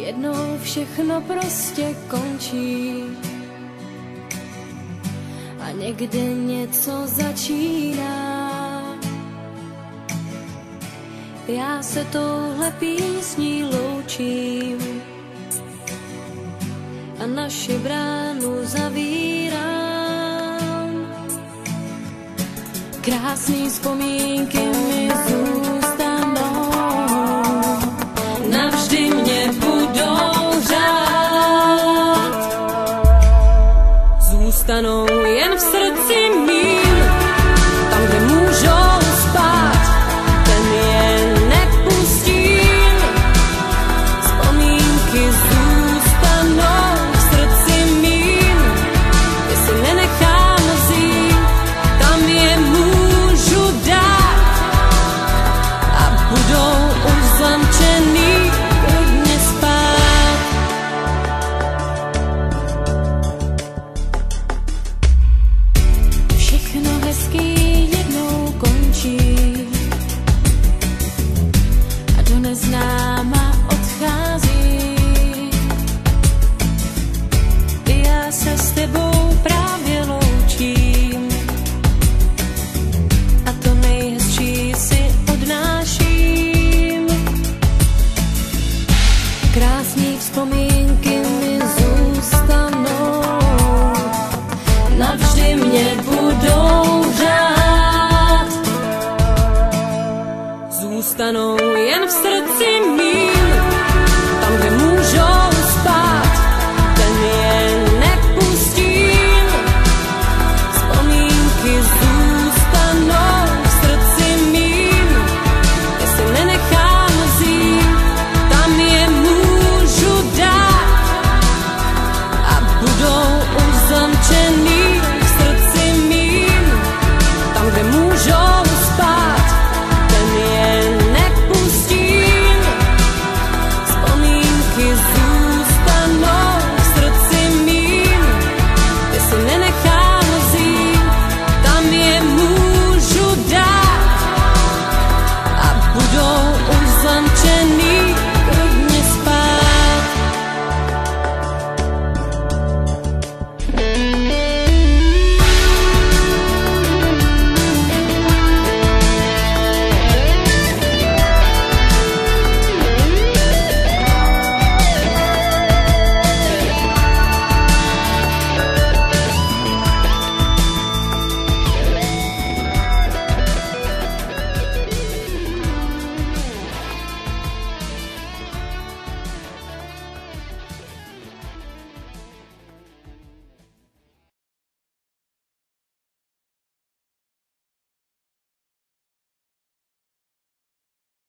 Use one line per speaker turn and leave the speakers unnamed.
Jednou všechno prostě končí a někde něco začíná. Já se touhle písní loučím a naši bránu zavírám. Krásný vzpomínky mi zůstanou, navždy mě budou řád. Zůstanou jen v srdci mým, tam, kde můžou spát, ten je nepustím. Vzpomínky zůstanou v srdci mým, jestli nenechám vzít, tam je můžu dát a budou uzamčený klidně spát. Všechno hezký jednou končí a do neznáma odchází. Já se s tebou právě loučím a to nejhezčí si odnáším. Krásný vzpomínky mi zůstanou, navždy mě budou řád. Zůstanou